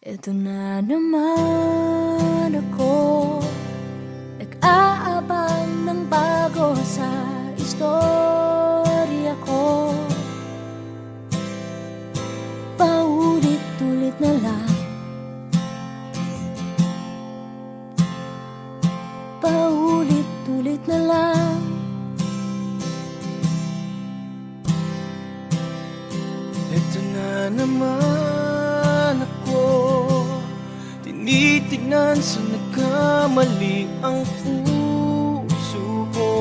Eto na naman ako, nag-aabang ng bago sa istorya ko. Paulit-ulit na lang, paulit-ulit na lang. Eto na naman ako, tinitignan sa nagkamali ang puso ko.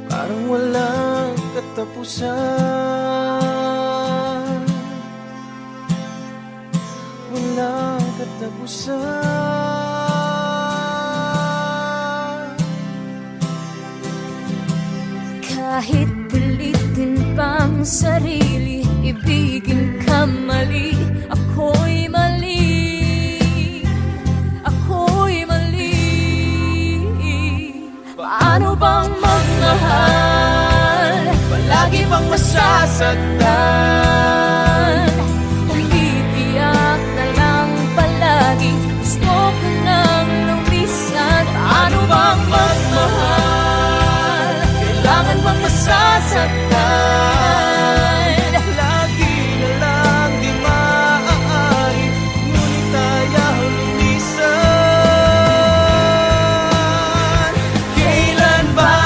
Parang walang katapusan, walang katapusan. Kahit pilitin pang sarili, ibigin ka mali, ako'y mali, ako'y mali. Paano bang magmahal, Palagi bang masasaktan? umiiyak na lang palagi, gusto ko nang lumisan. Paano bang magmahal, Kailangan bang masasaktan? Lagi na lang di maaari, ngunit ayaw lumisan. Kailan ba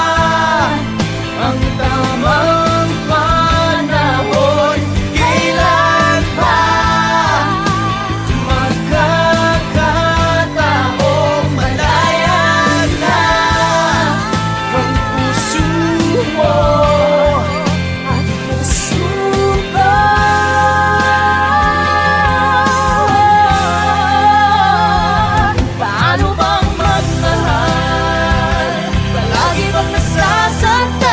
ang tamang panahon? Kailan ba magkakataong malaya na ang puso mo at puso ko? Paano bang magmahal, palagi bang nasasaktan?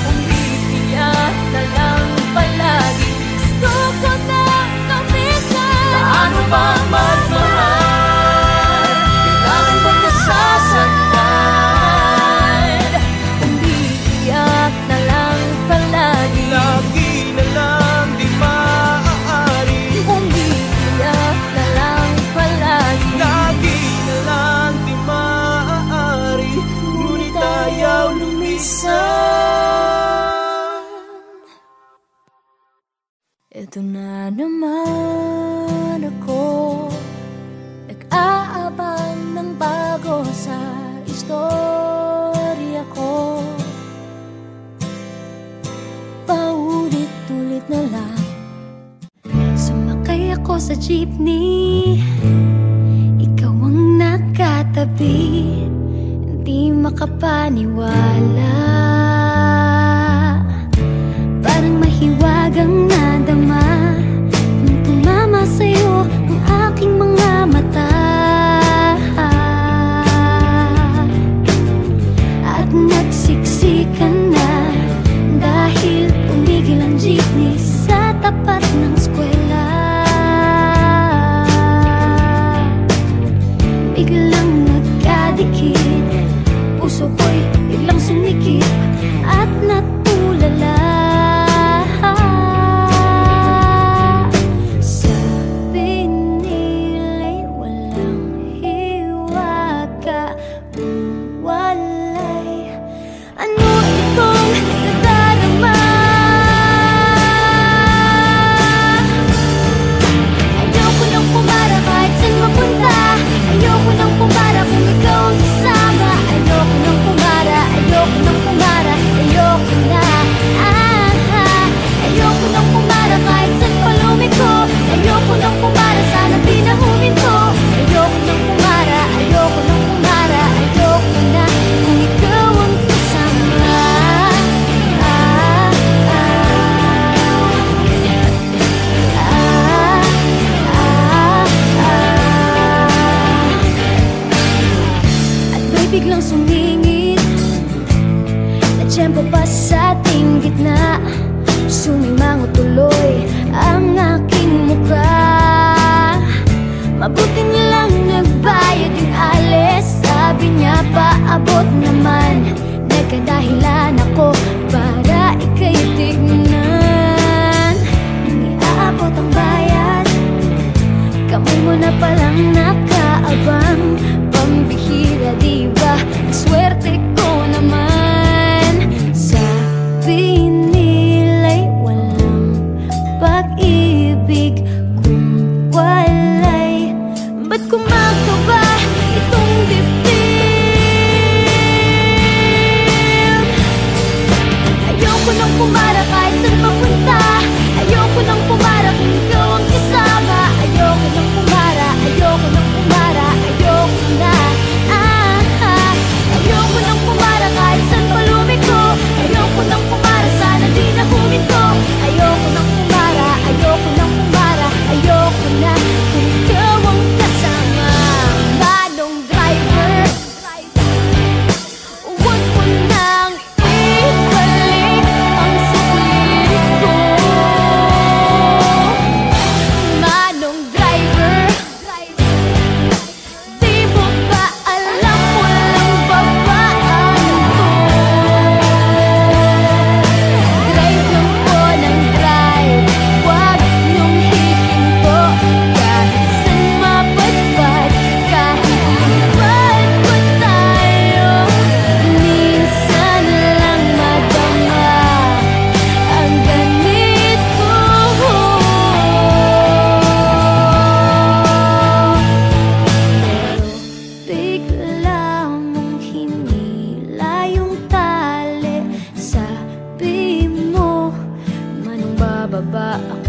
Umiiyak na lang palagi, gusto ko nang lumisan. Paano bang magmahal, kailangan bang nasasaktan? Umiiyak na lang palagi, lagi na lang di maaari, umiiyak na lang palagi. lagi na lang di maaari, ngunit ayaw lumisan. Eto na naman ako, nag-aabang ng bago sa istorya ko. Paulit-ulit na lang. Sumakay ako sa jeepney, ikaw ang nakatabi, hindi makapaniwala. Parang mahiwagang nadama nung tumama sa'yo ang aking mga mata. At nagsiksikan na dahil tumigil ang jeepney sa tapat ng eskwela. Biglang nagkadikit, puso ko'y biglang sumikip at natulala.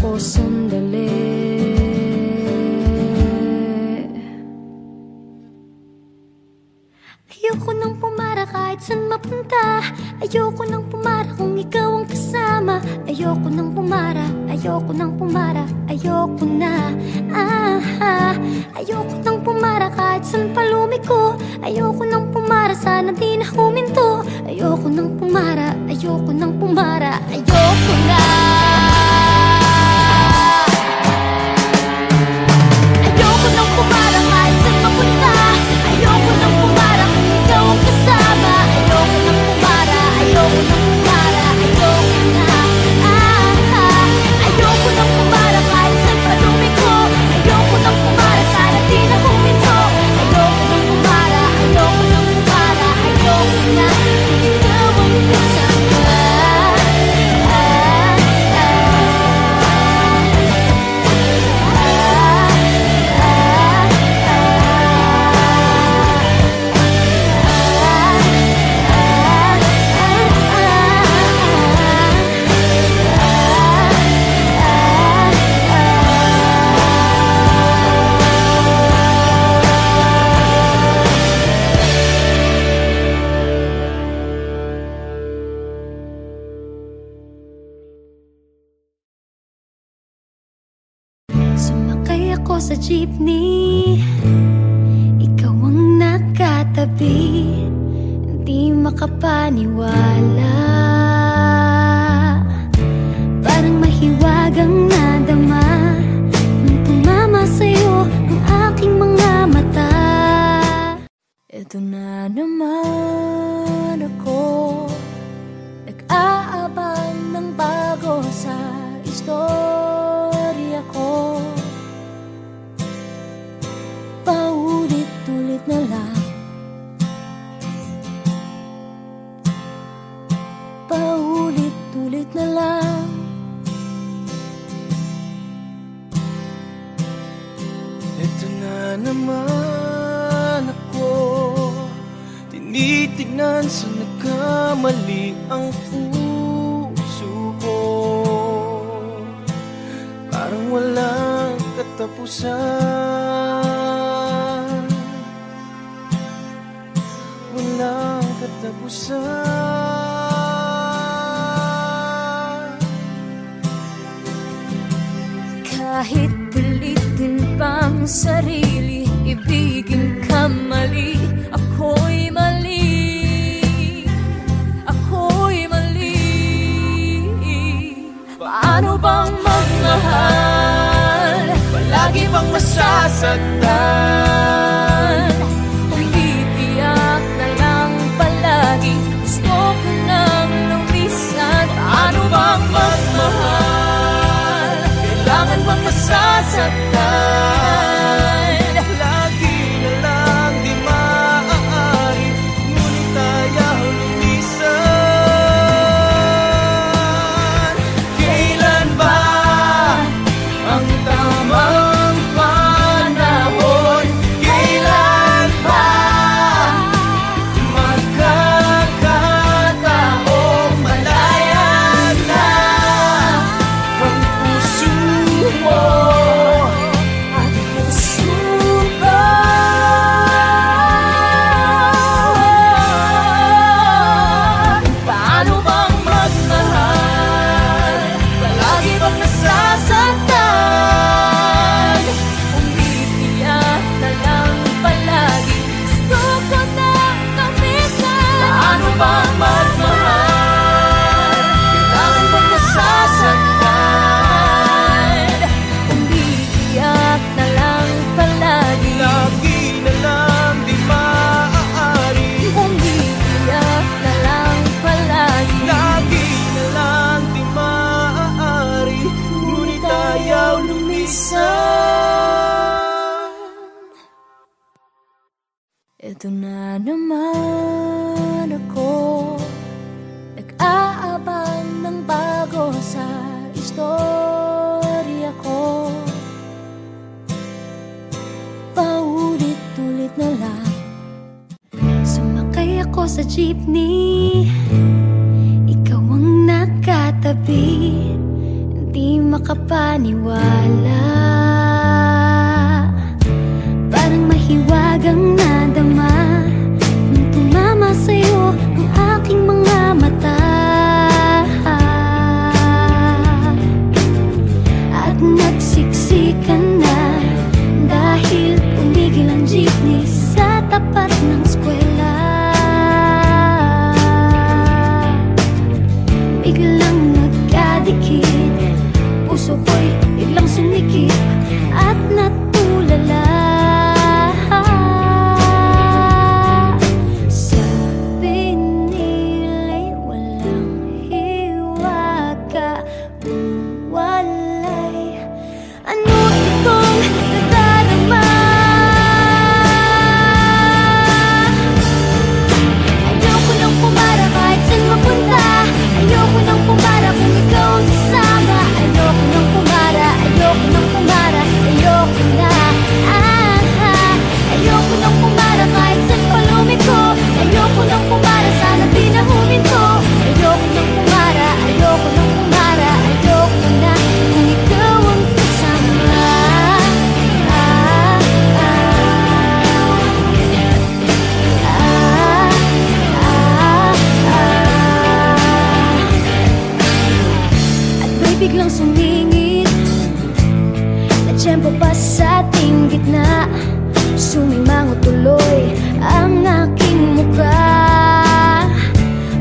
ako sandali. Ayoko nang pumara kahit saan mapunta. Ayoko nang pumara kung ikaw ang kasama. Ayoko nang pumara, ayoko nang pumara, ayoko na. Ayoko nang pumara kahit saan palumiko. Ayoko nang pumara, sana di na huminto. Ayoko nang pumara, ayoko nang pumara, ayoko na. Ayoko nang pumara kahit saan mapunta. Ayoko nang pumara kung ikaw ang kasama. Ayoko nang pumara, ayoko nang pumara, ayoko na. Ayoko nang pumara kahit saan palumiko. Ayoko nang pumara, sana di na huminto. Ayoko nang pumara, ayoko nang pumara, ayoko na. Kung ikaw ang kasama. Sumakay ako sa jeepney, ikaw ang nakatabi. Hindi makapaniwala, parang mahiwagang nadama nung tumama sa'yo ang aking mga mata. Ito na naman ako, nag-aabang ng bago sa istorya ko. Paulit-ulit na lang, paulit-ulit na lang. Ito na naman ako, tinitignan sa nagkamali ang puso ko. Parang walang katapusan, walang katapusan. Kahit pilitin pang sarili, ibigin ka mali. Ako'y mali, ako'y mali. Paano bang magmahal? Palagi bang masasaktan? Umiiyak na lang palagi, gusto ko nang lumisan. Paano bang magmahal? Kailangan bang masasaktan? Lagi na lang di maaari, ngunit ayaw lumisan. Kailan ba ang tamang panahon? Kailan ba magkakataong malaya na ang puso mo at puso ko? Paano bang magmahal? Palagi bang nasasaktan? Umiiyak na lang palagi, gusto ko na kamitan. Paano bang magmahal? Kailangan bang nasasaktan? Umiiyak na lang palagi, Lagi na lang di maaari, umiiyak na lang palagi. lagi na lang di maaari, ngunit ayaw lumisan. Ito na naman ako, nag-aabang ng bago sa istorya ko. Paulit-ulit na lang, Sumakay ako sa jeepney, ikaw ang nakatabi. Hindi makapaniwala, maniwala. Parang mahiwagang nadama nung tumama sa'yo ang aking mga mata. At nagsiksikan na dahil tumigil ang jeepney sa tapat ng eskwela. Biglang nagkadikit, puso ko'y biglang sumikip at natulala. Sabi nila'y walang hiwaga kung walay ano itong nadarama. Ayoko nang pumara kahit saan mapunta. Ayoko nang pumara kung ikaw ang kasama. Ayoko nang pumara, ayoko nang pumara, ayoko na. Ayoko nang pumara kahit saan pa lumiko. Ayoko nang pumara, sana di na huminto. Ayoko nang pumara, ayoko nang pumara, ayoko na kung ikaw ang kasama. At may biglang sumingit na tiyempo pa sa ating gitna. Sumimango tuloy ang aking mukha.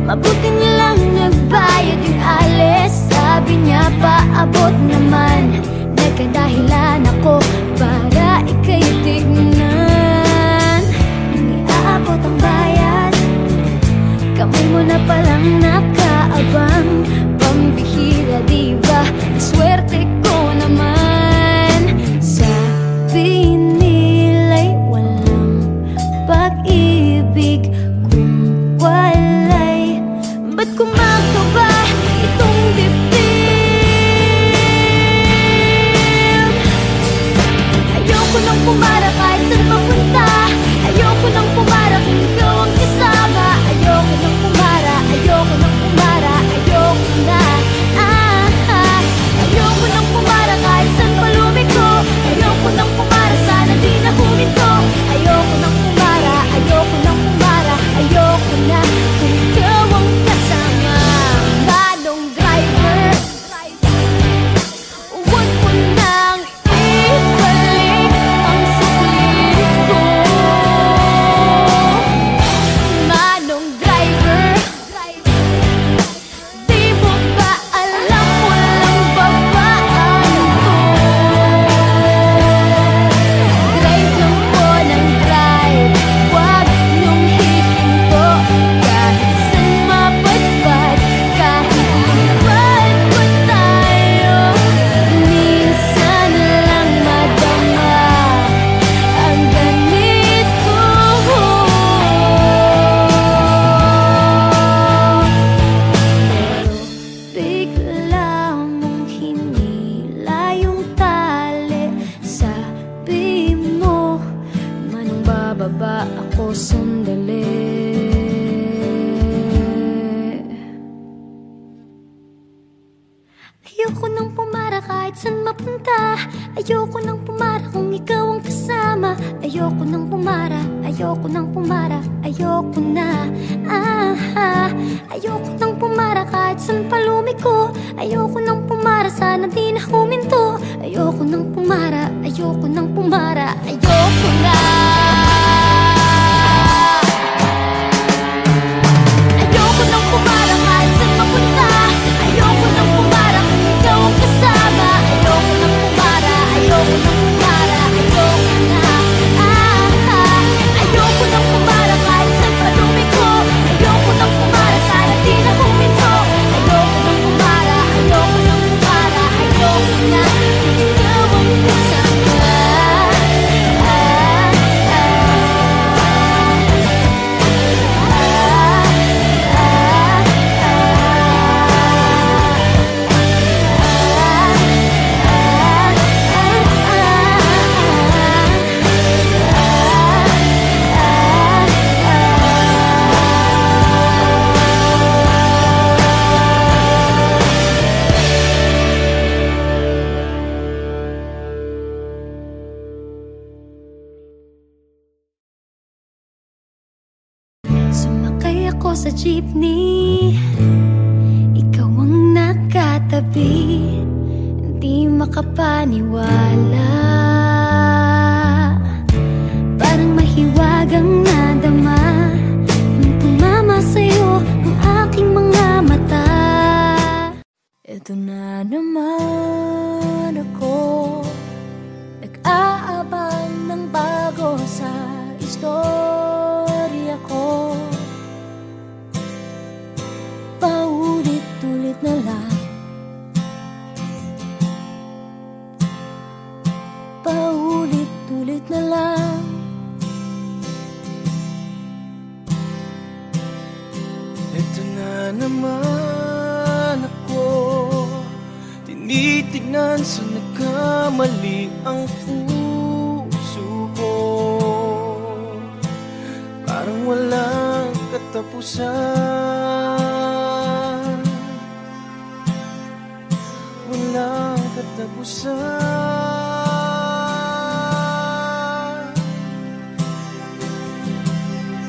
Mabuti nilang nagbayad yung alis. Sabi niya paabot naman. Nagkadahilan ako para ika'y tignan. Nang iaabot ang bayad, kamay mo na palang nakaabang. Pambihira diba, swerte ko naman. Sabi nila'y walang pag-ibig kung walay. Ba't kumakaba itong dibdib? Ayoko nang pumara kahit saan mapunta. Ayoko nang pumara kung ikaw ang kasama. Ayoko nang pumara, ayoko nang pumara, ayoko na. Ayoko nang pumara kahit saan pa lumiko. Ayoko nang pumara, sana di na huminto. Ayoko nang pumara, ayoko nang pumara, ayoko na kung ikaw ang kasama. Manong driver, huwag mo nang ibalik ang sulit ko. Manong driver, di mo ba alam walang babaan ko? Drive lang po ng drive, huwag niyong hihinto. Kahit saan mapadpad, kahit lipat pa tayo, minsan lang madama ang ganito. Pero bigla mong hinila yung tali. Sabi mo, manong bababa ako sandali. Ayoko nang pumara kahit saan mapunta. Ayoko nang pumara kung ikaw ang kasama. Ayoko nang pumara, ayoko nang pumara, ayoko na. Ayoko nang pumara kahit saan pa lumiko. Ayoko nang pumara, sana di na huminto. Ayoko nang pumara, ayoko nang pumara, ayoko na. Ayoko nang pumara kahit saan mapunta. Ayoko nang pumara kung ikaw ang kasama. Ayoko nang pumara, ayoko nang pumara, ayoko na. Ayoko nang pumara kahit saan pa lumiko. Ayoko nang pumara, sana di na huminto. Ayoko nang pumara, ayoko nang pumara, ayoko na kung ikaw ang kasama. sa jeepney, ikaw ang nakatabi, hindi makapaniwala. Parang mahiwagang nadama nung tumama sa'yo ang aking mga mata. Ito na naman ako, nag-aabang ng bago sa istorya ko. Paulit-ulit na lang, paulit-ulit na lang. Ito na naman ako, tinitignan sa nagkamali ang puso ko. Parang walang katapusan, walang katapusan.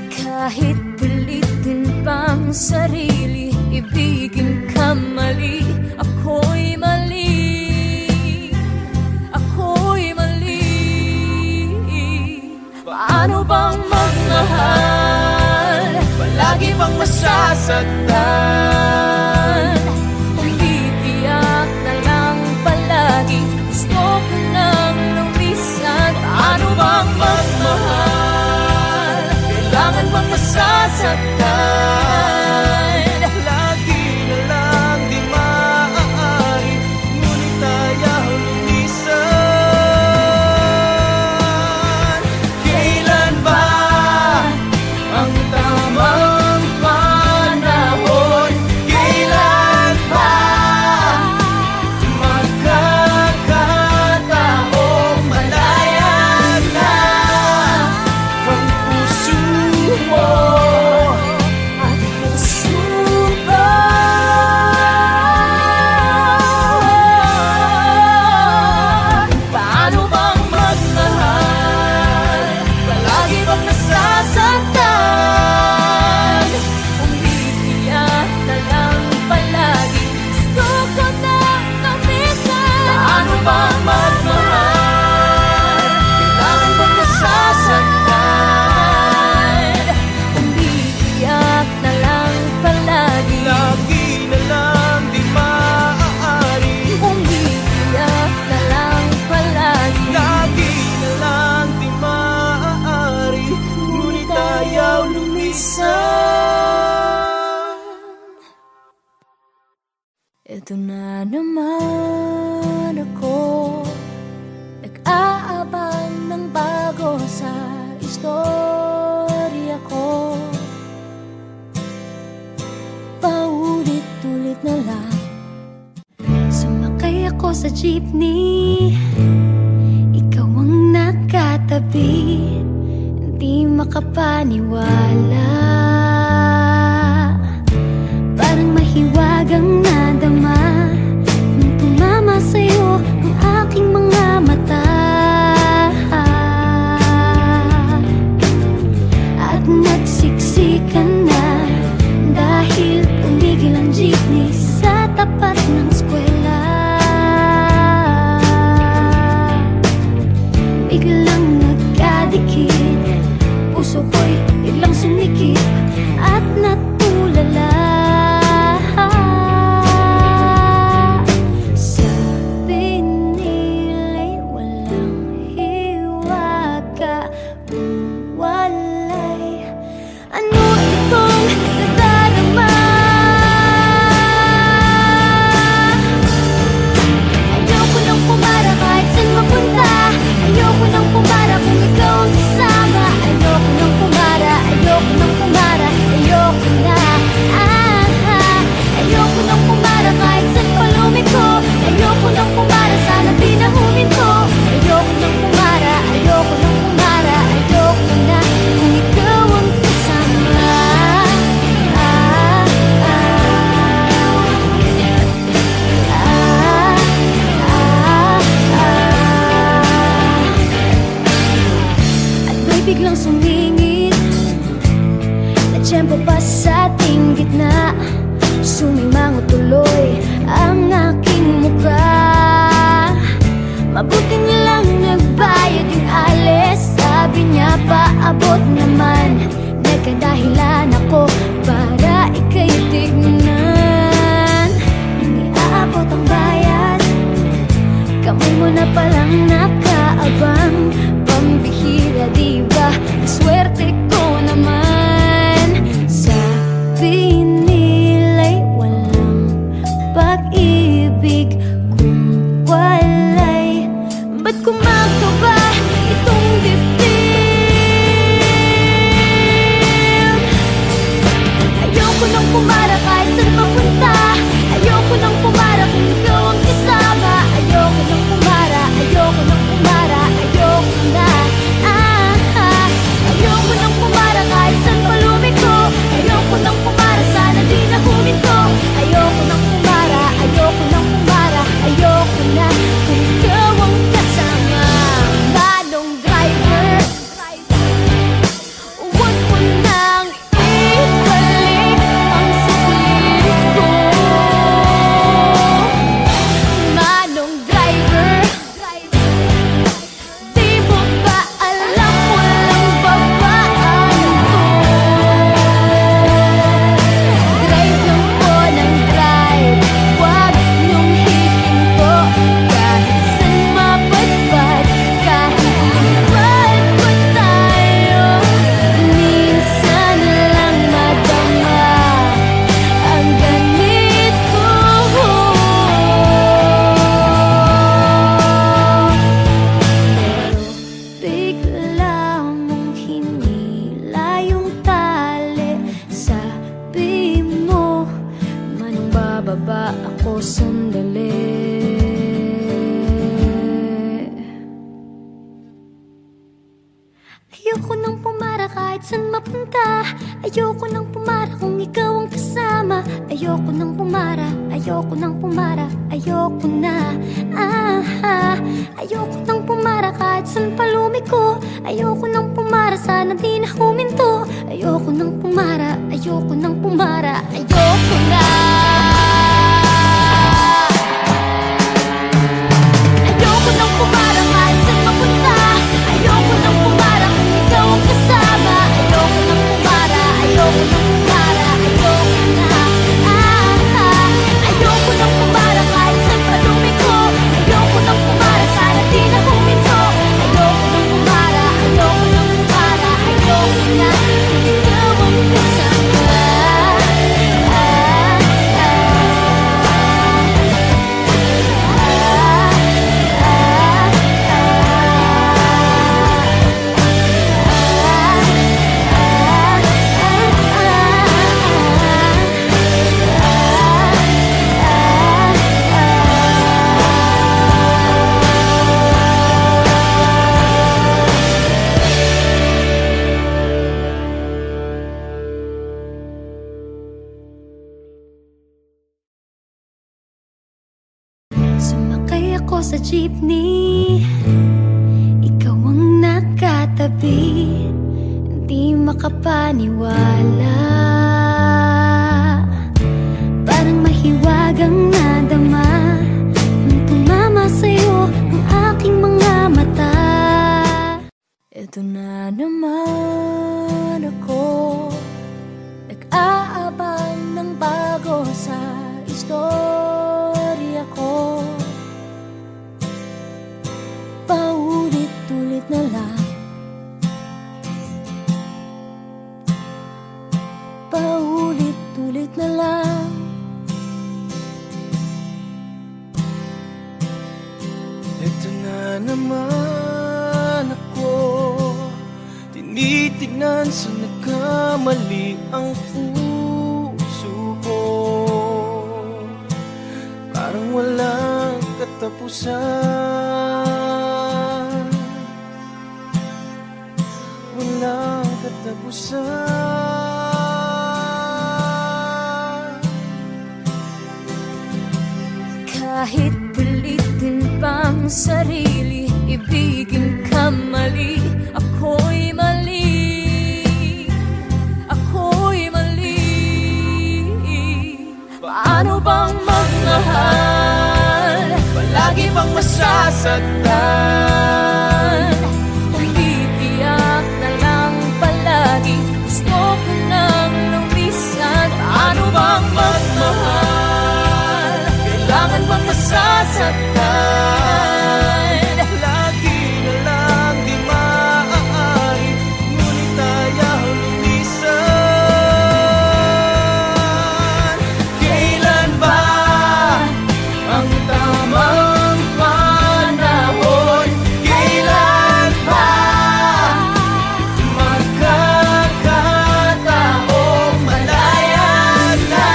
Kahit pilitin pang sarili, ibigin ka mali, ako'y mali, ako'y mali. Paano bang magmahal, Palagi bang masasaktan? kung bibiyak na lang palagi, gusto ko nang lumisan. Paano bang magmahal? Kailangan bang masasaktan? Lagi na lang di maaari, ngunit ayaw lumisan. Kailan ba ang tamang panahon? Kailan ba magkakataong malaya na ang puso mo at puso ko? Paano bang magmahal? Palagi bang nasasaktan? Kung bibiyak na lang palagi, gusto ko nang lumisan. Paano bang magmahal? Kailangan bang nasasaktan? Kung bibiyak na lang palagi, Lagi na lang di maaari, kung bibiyak na lang palagi, lagi na lang di maaari, ngunit ayaw lumisan. ito na naman ako, nag-aabang ng bago sa istorya ko. Paulit-ulit na lang, Sumakay ako sa jeepney, ikaw ang nakatabi, hindi makapaniwala. Parang mahiwagang nadama nung tumama sa'yo ang aking mga mata. At nagsiksikan na dahil tumigil ang jeepney sa tapat ng eskwela. Biglang nagkadikit, puso ko'y biglang sumikip at natulala. Sabi nila'y walang hiwaga, walay. Ano itong nadarama? Ayoko nang pumara kahit saan mapunta, ayoko nang pumara kung ikaw ang kasama. Ayoko nang pumara, ayoko nang pumara, ayoko na. Ayoko nang pumara kahit saan pa lumiko, ayoko nang pumara, sana pinahumin ko. Ayoko nang pumara, ayoko nang pumara, ayoko na kung ikaw ang kasama. At may biglang sumingit na tiyempo pa sa ating Mabuti na lang nagbayad yung alis. Sabi niya paabot naman. Nagkadahilan ako para ika'y tignan. Nang iaabot ang bayad, kamay mo na palang nakaabang. Pambihira diba, swerte ko naman. Sabi nila'y walang pag-ibig kung walay. Ba't kumakaba itong dibdib? Ayoko nang pumara kahit saan papunta. Ayoko nang pumara kung ikaw ang kasama. Ayoko nang pumara, ayoko nang pumara, ayoko na. Ayoko nang pumara kahit saan pa lumiko. Ayoko nang pumara, sana di na huminto. Ayoko nang pumara, ayoko nang pumara, ayoko na kung ikaw ang kasama. Manong driver, huwag mo nang ibalik ang saglit ko. Manong driver, di mo ba alam walang babaan to? Drive lang po ng drive, huwag niyong hihinto. Kahit saan mapadpad, kahit lipad pa tayo, minsan lang madama ang ganito. Pero bigla mong hinila yung tali. Sabi mo, manong bababa ako sandali. Ayoko nang pumara kahit saan mapunta. Ayoko nang pumara kung ikaw ang kasama. Ayoko nang pumara, ayoko nang pumara, ayoko na. Ayoko nang pumara kahit saan pa lumiko. Ayoko nang pumara, sana di na huminto. Ayoko nang pumara, ayoko nang pumara, ayoko na. Ayoko nang pumara kahit saan mapunta. Ayoko nang pumara kung ikaw ang kasama. Ayoko nang pumara, ayoko nang pumara, ayoko na. Ayoko nang pumara kahit saan pa lumiko. Ayoko nang pumara, sana di na huminto. Ayoko nang pumara, ayoko nang pumara, ayoko na kung ikaw ang kasama. Sumakay ako sa jeepney, ikaw ang nakatabi. Hindi makapaniwala, parang mahiwagang nadama nung tumama sa'yo ang aking mga mata. Eto na naman ako, nag-aabang ng bago sa istorya ko. Paulit-ulit na lang, paulit-ulit na lang. Ito na naman ako, tinitignan sa nagkamali ang puso ko. Parang walang katapusan, walang katapusan. Kahit pilitin pang sarili, ibigin ka mali. Ako'y mali, ako'y mali. Paano bang magmahal? Palagi bang masasaktan? masasaktan. Umiiyak na lang palagi, gusto ko nang lumisan. Paano bang magmahal? Kailangan bang masasaktan? Lagi na lang di maaari, ngunit ayaw lumisan. Kailan ba ang tamang panahon? Kailan ba magkakataong malaya na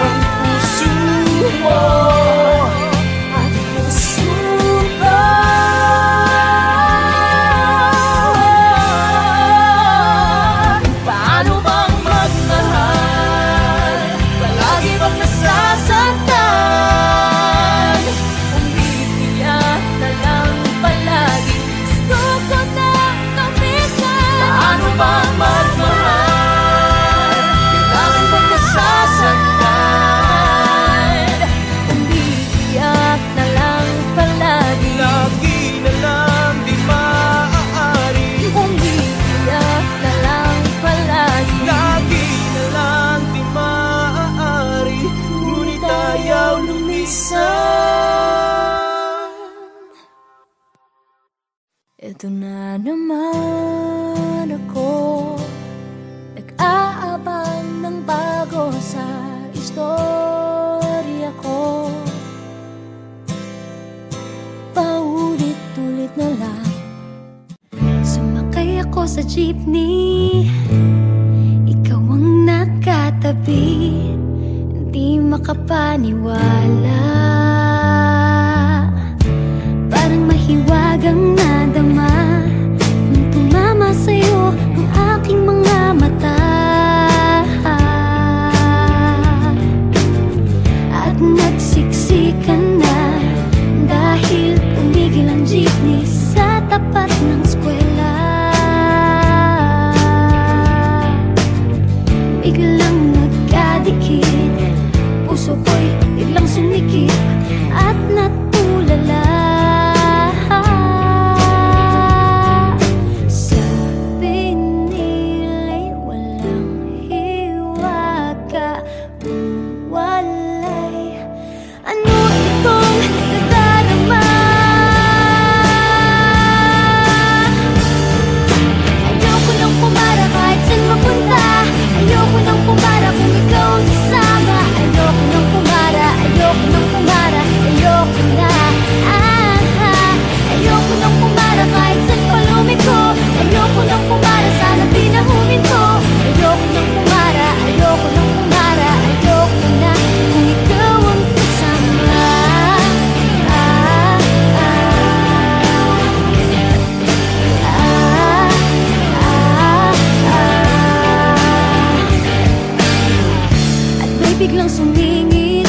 ang puso mo At puso ko, paano bang magmahal? Palagi bang nasasaktan? Umiiyak na lang palagi, gusto ko nang lumisan. Paano bang magmahal? Kailangan bang nasasaktan? Umiiyak na lang palagi, lagi na lang di maaari, umiiyak na lang palagi. lagi na lang di maaari, ngunit ayaw lumisan. Ito na naman ako, nag-aabang ng bago sa istorya ko. Paulit-ulit na lang, sumakay ako sa jeepney, ikaw ang nakatabi, hindi makapaniwala. Parang mahiwagang nadama nung tumama sa'yo ang aking mga mata. At nagsiksikan na dahil tumigil ang jeepney sa tapat ng eskwela. Biglang nagkadikit, puso ko'y biglang sumikip at natulala. Sabi nila'y walang hiwaga, walay. Ano itong nadarama? Ayoko nang pumara kahit saan mapunta. Ayoko nang pumara kung ikaw ang kasama. Ayoko nang pumara, ayoko nang pumara, ayoko na. Ayoko nang pumara kahit saan pa lumiko. Ayoko nang pumara, sana di na huminto. Ayoko nang pumara, ayoko nang pumara, ayoko na kung ikaw ang kasama. At may biglang sumingit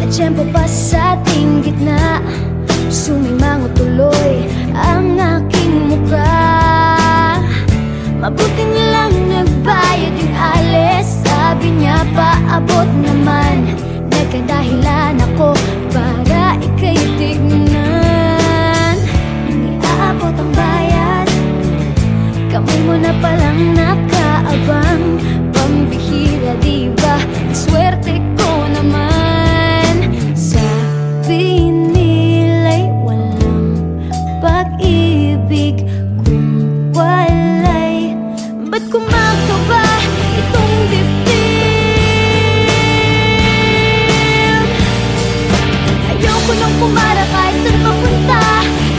na tiyempo pa sa ating gitna. Sumimango tuloy ang aking mukha. Mabuti na lang nagbayad yung alis. Sabi niya paabot naman, nagkadahilan ako para ika'y tignan. Nang iaabot ang bayad, kamay mo na palang nakaabang. Pambihira diba, swerte ko naman. Sabi nila'y walang pag-ibig kung walay. Ba't kumakaba itong dibdib? Ayoko nang pumara kahit saan papunta.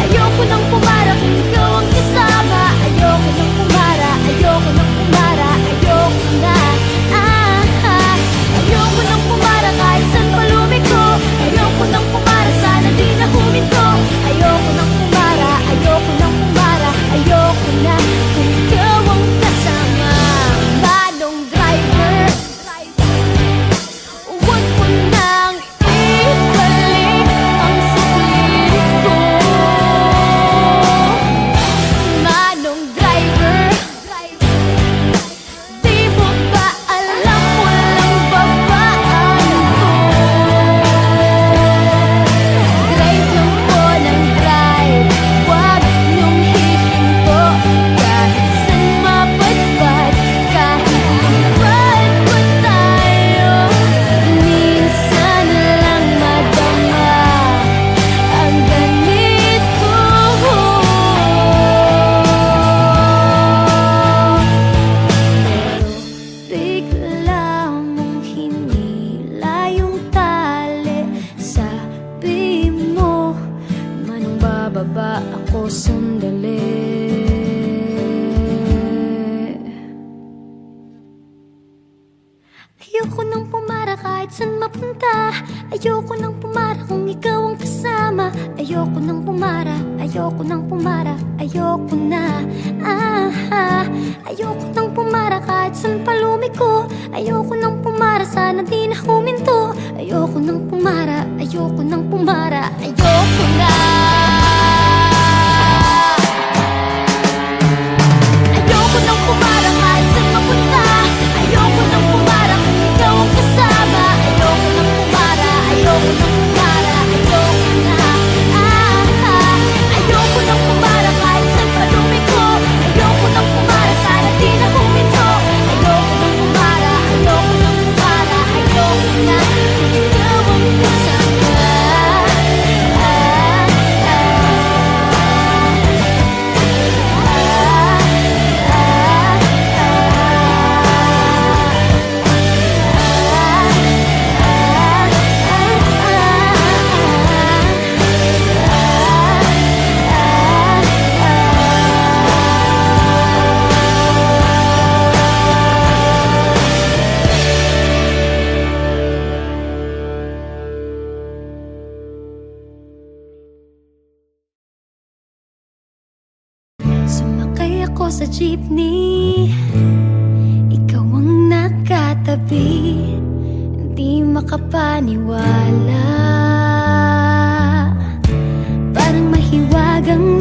Ayoko nang pumara kung ikaw ang kasama. Ayoko nang pumara, ayoko nang pumara, ayoko na. Ayoko nang pumara kahit saan pa lumiko. Ayoko nang pumara, sana di na huminto. Ayoko nang pumara, ayoko nang pumara, ayoko na kung ikaw ang kasama. Manong driver, huwag mo nang ibalik ang Bababa ako sandali. Ayoko nang pumara kahit saan mapunta. Ayoko nang pumara kung ikaw ang kasama. Ayoko nang pumara, ayoko nang pumara. Ayoko na, ayoko nang pumara kahit saan palumiko. Ayoko nang pumara, sana di na huminto. Ayoko nang pumara, ayoko nang pumara. Ayoko na. Ayoko nang pumara kahit saan mapunta. Ayoko nang pumara kung ikaw ang kasama. Ayoko nang pumara, ayoko nang pumara. Ayoko na, ayoko nang pumara kahit saan palumiko. Ayoko nang pumara, sana di na huminto. Ayoko nang pumara, ayoko nang pumara. Ayoko na kung ikaw ang kasama. Sumakay ako sa jeepney, ikaw ang nakatabi. Hindi makapaniwala, parang mahiwagang